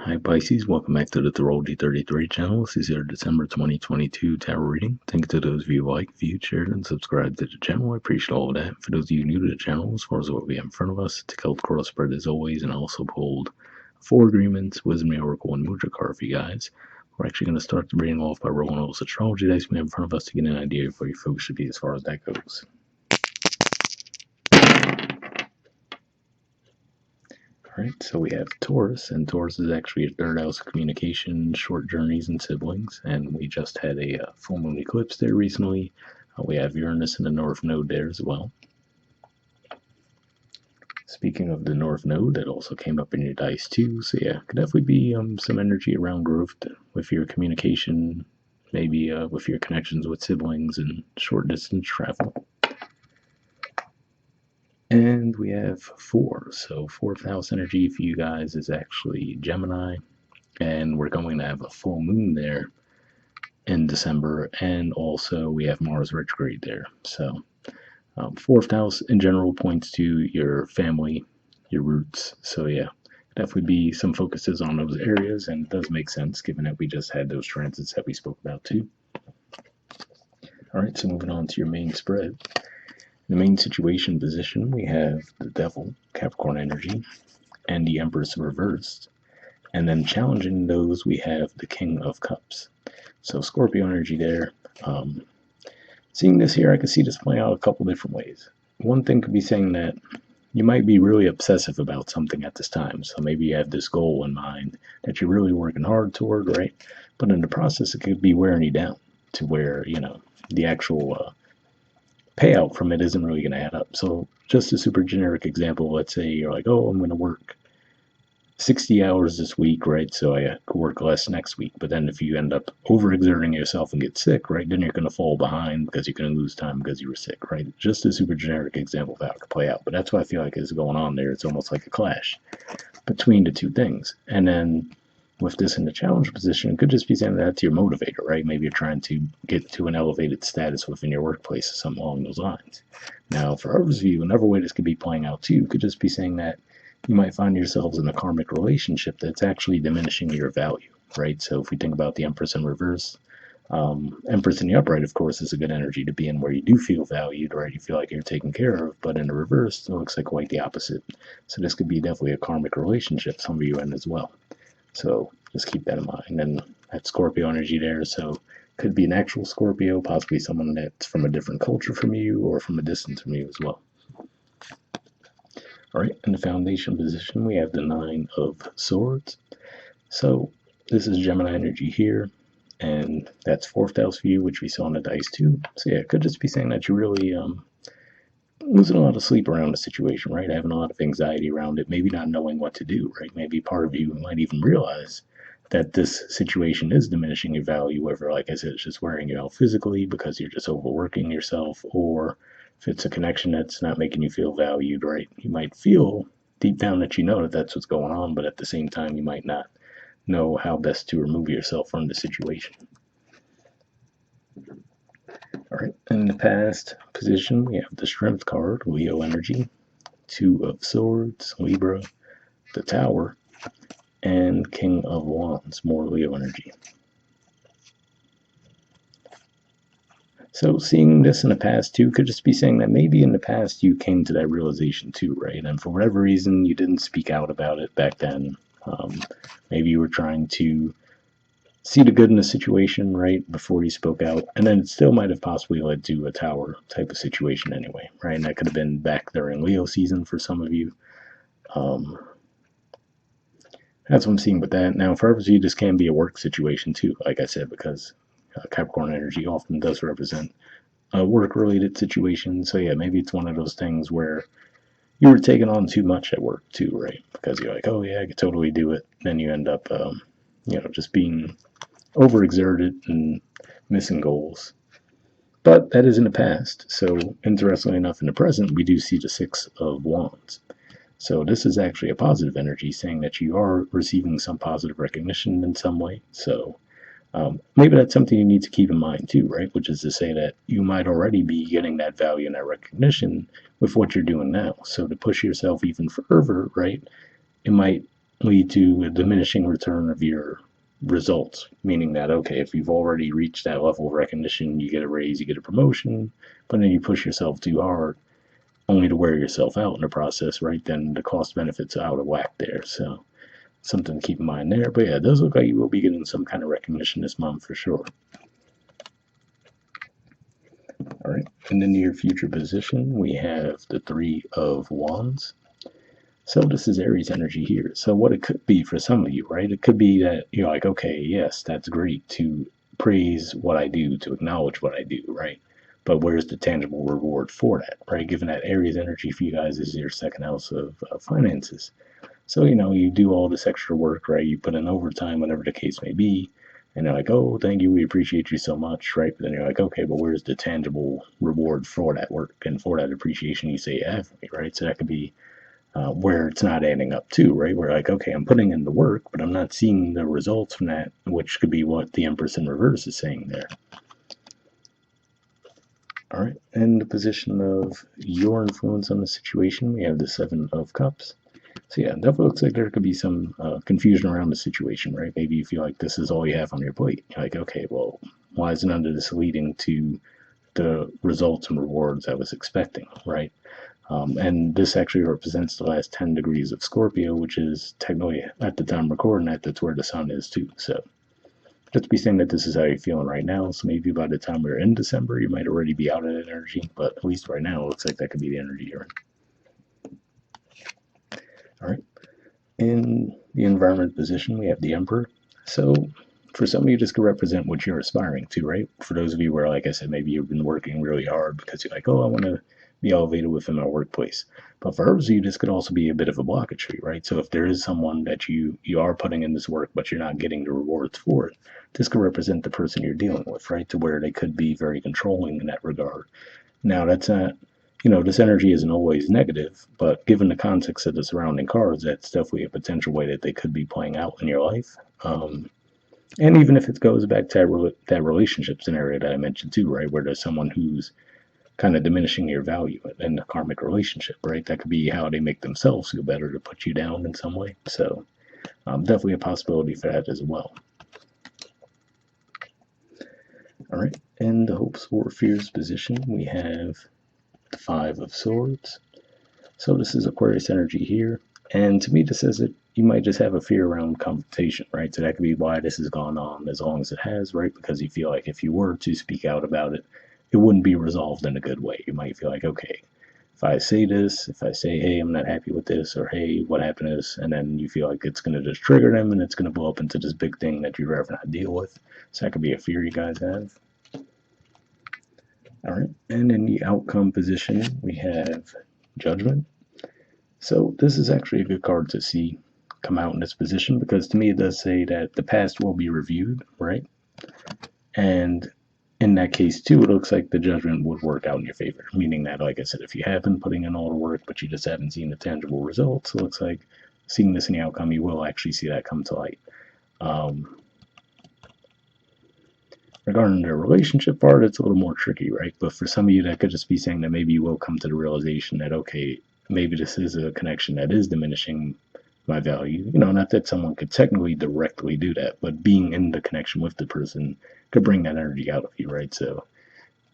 Hi Pisces, welcome back to the Astrology 33 channel. This is your December 2022 tarot reading. Thank you to those of you who like, viewed, shared, and subscribed to the channel. I appreciate all of that. For those of you new to the channel, as far as what we have in front of us, take out the cross spread as always, and also pulled 4 agreements, wisdom, oracle, and Mudra card for you guys. We're actually going to start the reading off by rolling those astrology dice we have in front of us to get an idea of where your focus should be as far as that goes. Alright, so we have Taurus, and Taurus is actually a third house of communication, short journeys, and siblings, and we just had a full moon eclipse there recently. We have Uranus in the North Node there as well. Speaking of the North Node, that also came up in your dice too, so yeah, could definitely be some energy around growth with your communication, maybe with your connections with siblings and short distance travel. And we have 4, so 4th house energy for you guys is actually Gemini, and we're going to have a full moon there in December, and also we have Mars retrograde there. So 4th house in general points to your family, your roots. So yeah, definitely be some focuses on those areas, and it does make sense given that we just had those transits that we spoke about too. All right, so moving on to your main spread. The main situation position, we have the Devil, Capricorn energy, and the Empress reversed. And then challenging those, we have the King of Cups. So Scorpio energy there. Seeing this here, I could see this playing out a couple different ways. One thing could be saying that you might be really obsessive about something at this time. So maybe you have this goal in mind that you're really working hard toward, right? But in the process, it could be wearing you down to where, the actual payout from it isn't really going to add up. So just a super generic example, let's say you're like, oh, I'm going to work 60 hours this week, right? So I could work less next week. But then if you end up overexerting yourself and get sick, right, then you're going to fall behind because you're going to lose time because you were sick, right? Just a super generic example of how it could play out. But that's what I feel like is going on there. It's almost like a clash between the two things. And then with this in the challenge position, it could just be saying that's your motivator, right? Maybe you're trying to get to an elevated status within your workplace or something along those lines. Now, for others of you, another way this could be playing out too could just be saying that you might find yourselves in a karmic relationship that's actually diminishing your value, right? So if we think about the Empress in reverse, Empress in the upright, of course, is a good energy to be in where you do feel valued, right? You feel like you're taken care of, but in the reverse, it looks like quite the opposite. So this could be definitely a karmic relationship some of you in as well. So just keep that in mind. And that Scorpio energy there, so could be an actual Scorpio, possibly someone that's from a different culture from you or from a distance from you as well. All right, in the foundation position, we have the 9 of Swords. So this is Gemini energy here, and that's 4th house for you, which we saw in the dice too. So yeah, it could just be saying that you're really losing a lot of sleep around the situation, right? Having a lot of anxiety around it, maybe not knowing what to do, right? Maybe part of you might even realize that this situation is diminishing your value, whether, like I said, it's just wearing you out physically because you're just overworking yourself, or if it's a connection that's not making you feel valued, right? You might feel deep down that you know that that's what's going on, but at the same time, you might not know how best to remove yourself from the situation. All right, in the past position, we have the Strength card, Leo energy, 2 of Swords, Libra, the Tower, and King of Wands, more Leo energy. So seeing this in the past too could just be saying that maybe in the past you came to that realization too, right? And for whatever reason, you didn't speak out about it back then. Maybe you were trying to see the good in the situation, right, before you spoke out. And then it still might have possibly led to a Tower type of situation anyway, right? And that could have been back during Leo season for some of you. That's what I'm seeing with that. Now, for others of you, this can be a work situation too, like I said, because Capricorn energy often does represent a work-related situation. So yeah, maybe it's one of those things where you were taking on too much at work too, right? Because you're like, oh yeah, I could totally do it. Then you end up, just being overexerted and missing goals. But that is in the past. So interestingly enough, in the present, we do see the 6 of Wands. So this is actually a positive energy saying that you are receiving some positive recognition in some way. So maybe that's something you need to keep in mind too, right? Which is to say that you might already be getting that value and that recognition with what you're doing now. So to push yourself even further, right, it might lead to a diminishing return of your results, meaning that, okay, if you've already reached that level of recognition, you get a raise, you get a promotion, but then you push yourself too hard, only to wear yourself out in the process, right? Then the cost benefits are out of whack there. So something to keep in mind there. But yeah, it does look like you will be getting some kind of recognition this month for sure. All right, in the near future position, we have the Three of Wands. So this is Aries energy here. So what it could be for some of you, right? It could be that you're like, okay, yes, that's great to praise what I do, to acknowledge what I do, right? But where's the tangible reward for that, right? Given that Aries energy for you guys is your second house of finances. So, you do all this extra work, right? You put in overtime, whatever the case may be. And they're like, oh, thank you. We appreciate you so much, right? But then you're like, okay, but where's the tangible reward for that work and for that appreciation you say you have for me, right? So that could be where it's not adding up too, right? Where like, okay, I'm putting in the work, but I'm not seeing the results from that, which could be what the Empress in reverse is saying there. All right, and the position of your influence on the situation, we have the Seven of Cups. So yeah, it definitely looks like there could be some confusion around the situation, right? Maybe you feel like this is all you have on your plate. You're like, okay, well, why isn't none of this leading to the results and rewards I was expecting, right? And this actually represents the last 10 degrees of Scorpio, which is technically, at the time recording that, that's where the sun is too. So just be saying that this is how you're feeling right now. So maybe by the time we're in December, you might already be out of that energy. But at least right now, it looks like that could be the energy you're in. All right. In the environment position, we have the Emperor. So for some of you, this could represent what you're aspiring to, right? For those of you where, like I said, maybe you've been working really hard because you're like, oh, I want to be elevated within my workplace. But for others of you, this could also be a bit of a blockage for you, right? So if there is someone that you are putting in this work, but you're not getting the rewards for it, this could represent the person you're dealing with, right? To where they could be very controlling in that regard. Now, that's not, this energy isn't always negative, but given the context of the surrounding cards, that's definitely a potential way that they could be playing out in your life. And even if it goes back to that relationship scenario that I mentioned too, right, where there's someone who's kind of diminishing your value in the karmic relationship, right? That could be how they make themselves feel better to put you down in some way. So definitely a possibility for that as well. All right, in the hopes or fears position, we have the Five of Swords. So this is Aquarius energy here. And to me, this says that you might just have a fear around confrontation, right? So that could be why this has gone on as long as it has, right? Because you feel like if you were to speak out about it, it wouldn't be resolved in a good way. You might feel like, okay, if I say this, if I say, hey, I'm not happy with this, or hey, what happened to this, and then you feel like it's going to just trigger them and it's going to blow up into this big thing that you'd rather not deal with. So that could be a fear you guys have. All right, and in the outcome position, we have Judgment. So this is actually a good card to see come out in this position because to me it does say that the past will be reviewed, right? And in that case too, it looks like the judgment would work out in your favor, meaning that, like I said, if you have been putting in all the work but you just haven't seen the tangible results, it looks like seeing this in the outcome, you will actually see that come to light. Regarding the relationship part, it's a little more tricky, right? But for some of you, that could just be saying that maybe you will come to the realization that, okay, maybe this is a connection that is diminishing my value. Not that someone could technically directly do that, but being in the connection with the person could bring that energy out of you, right? So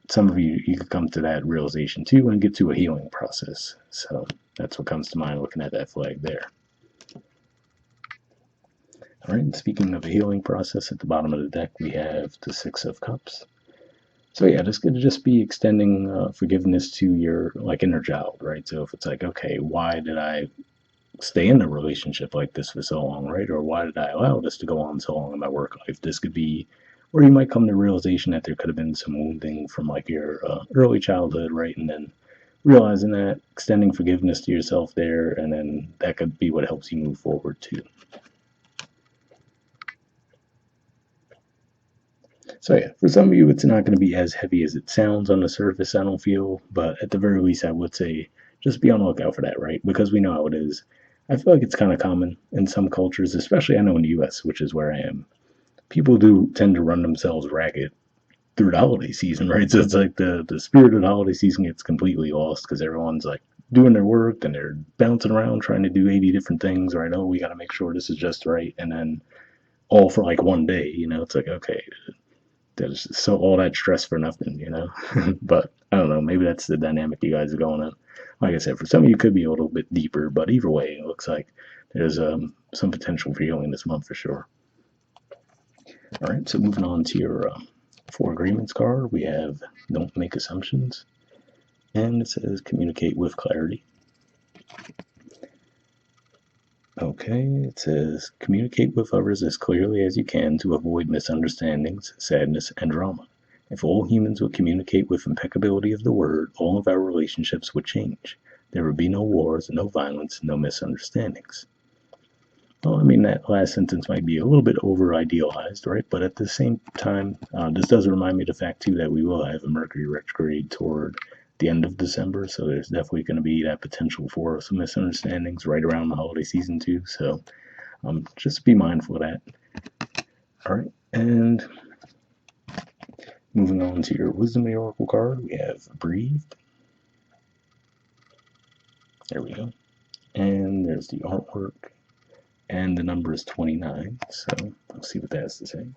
some of you could come to that realization too and get to a healing process. So that's what comes to mind looking at that flag there. All right, and speaking of a healing process, at the bottom of the deck, we have the Six of Cups. So yeah, this could just be extending forgiveness to your inner child, right? So if it's like, okay, why did I stay in a relationship like this for so long, right? Or why did I allow this to go on so long in my work life? This could be, or you might come to the realization that there could have been some wounding from your early childhood, right? And then realizing that, extending forgiveness to yourself there, and then that could be what helps you move forward too. So yeah, for some of you, it's not going to be as heavy as it sounds on the surface, I don't feel, but at the very least, I would say just be on the lookout for that, right? Because we know how it is. I feel like it's kind of common in some cultures, especially I know in the US, which is where I am. People do tend to run themselves ragged through the holiday season, right? So it's like the spirit of the holiday season gets completely lost because everyone's like doing their work, then they're bouncing around trying to do 80 different things, right? Oh, we got to make sure this is just right. And then all for like one day, it's like, okay, there's so all that stress for nothing. But I don't know, maybe that's the dynamic you guys are going on. Like I said, for some of you, it could be a little bit deeper, but either way, it looks like there's some potential for healing this month for sure. All right, so moving on to your four agreements card, we have don't make assumptions, and it says communicate with clarity. Okay, it says communicate with others as clearly as you can to avoid misunderstandings, sadness, and drama. If all humans would communicate with impeccability of the word, all of our relationships would change. There would be no wars, no violence, no misunderstandings. Well, I mean, that last sentence might be a little bit over idealized, right? But at the same time, this does remind me of the fact, too, that we will have a Mercury retrograde toward the end of December. So there's definitely going to be that potential for some misunderstandings right around the holiday season, too. So just be mindful of that. All right. And moving on to your Wisdom of the Oracle card, we have Breathed. There we go. And there's the artwork. And the number is 29. So let's see what that has to say.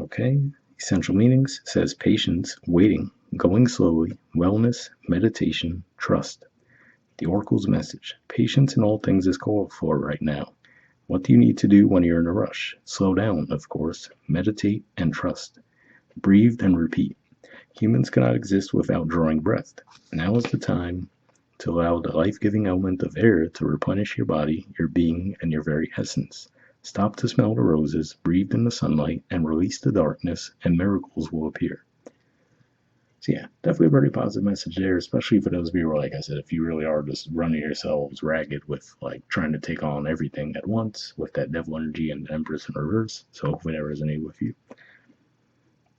Okay, essential meanings says patience, waiting, going slowly, wellness, meditation, trust. The Oracle's message: patience in all things is called for right now. What do you need to do when you're in a rush? Slow down, of course, meditate and trust. Breathe and repeat. Humans cannot exist without drawing breath. Now is the time to allow the life-giving element of air to replenish your body, your being, and your very essence. Stop to smell the roses, breathe in the sunlight, and release the darkness, and miracles will appear. So yeah, definitely a very positive message there, especially for those of you who, like I said, if you really are just running yourselves ragged with like trying to take on everything at once with that devil energy and Empress in reverse. So hopefully that resonates with you.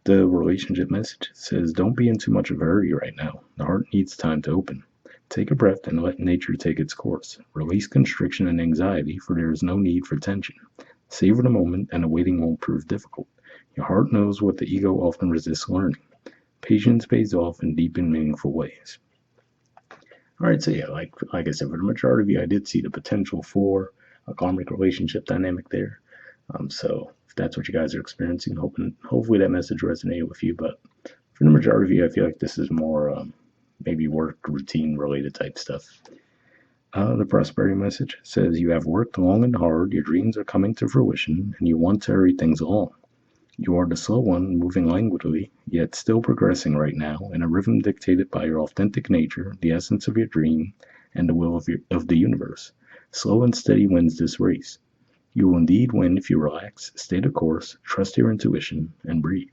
The relationship message says, don't be in too much of a hurry right now. The heart needs time to open. Take a breath and let nature take its course. Release constriction and anxiety, for there is no need for tension. Savor the moment, and the waiting won't prove difficult. Your heart knows what the ego often resists learning. Patience pays off in deep and meaningful ways. All right, so yeah, like I said, for the majority of you, I did see the potential for a karmic relationship dynamic there. So if that's what you guys are experiencing, hopefully that message resonated with you. But for the majority of you, I feel like this is more maybe work routine related type stuff. The prosperity message says you have worked long and hard, your dreams are coming to fruition, and you want to hurry things along. You are the slow one, moving languidly, yet still progressing right now in a rhythm dictated by your authentic nature, the essence of your dream, and the will of the universe. Slow and steady wins this race. You will indeed win if you relax, stay the course, trust your intuition, and breathe.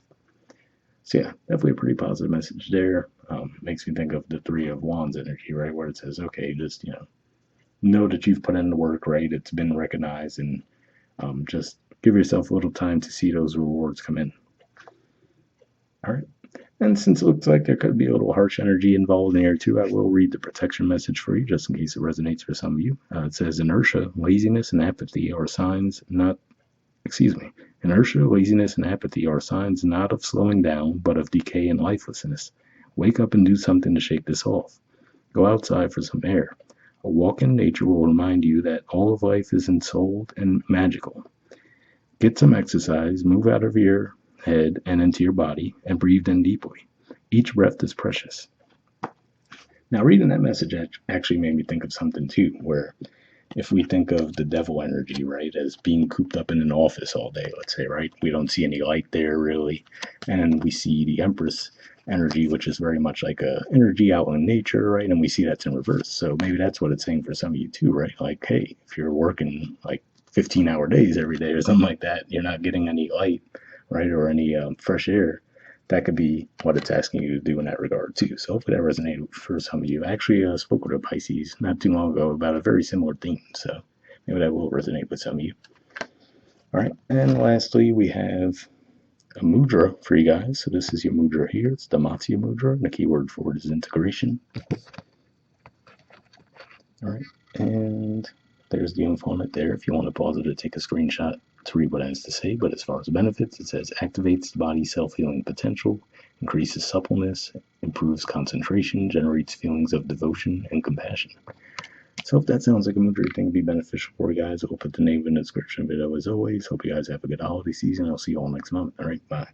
So yeah, definitely a pretty positive message there. Makes me think of the Three of Wands energy, right, where it says, okay, just know that you've put in the work, right? It's been recognized, and just give yourself a little time to see those rewards come in. All right. And since it looks like there could be a little harsh energy involved in here too, I will read the protection message for you just in case it resonates for some of you. It says inertia, laziness, and apathy are signs not, inertia, laziness, and apathy are signs not of slowing down, but of decay and lifelessness. Wake up and do something to shake this off. Go outside for some air. A walk in nature will remind you that all of life is ensouled and magical. Get some exercise, move out of your head and into your body, and breathe in deeply. Each breath is precious. Now, reading that message actually made me think of something too, where if we think of the devil energy, right, as being cooped up in an office all day, let's say, right, we don't see any light there really, and we see the Empress energy, which is very much like a energy out in nature, right, and we see that's in reverse. So maybe that's what it's saying for some of you too, right? Like, hey, if you're working like 15-hour days every day or something like that, you're not getting any light, right, or any fresh air. That could be what it's asking you to do in that regard too. So hopefully that resonated for some of you. I actually spoke with a Pisces not too long ago about a very similar theme, so maybe that will resonate with some of you. All right, and lastly we have a mudra for you guys. So this is your mudra here. It's the Matsya mudra, and the keyword for it is integration. All right, and there's the info on it there if you want to pause it to take a screenshot. to read what it has to say, but as far as benefits, it says activates the body's self-healing potential, increases suppleness, improves concentration, generates feelings of devotion and compassion. So if that sounds like a Mudra thing to be beneficial for you guys, I'll put the name in the description video as always. Hope you guys have a good holiday season. I'll see you all next month. All right, bye.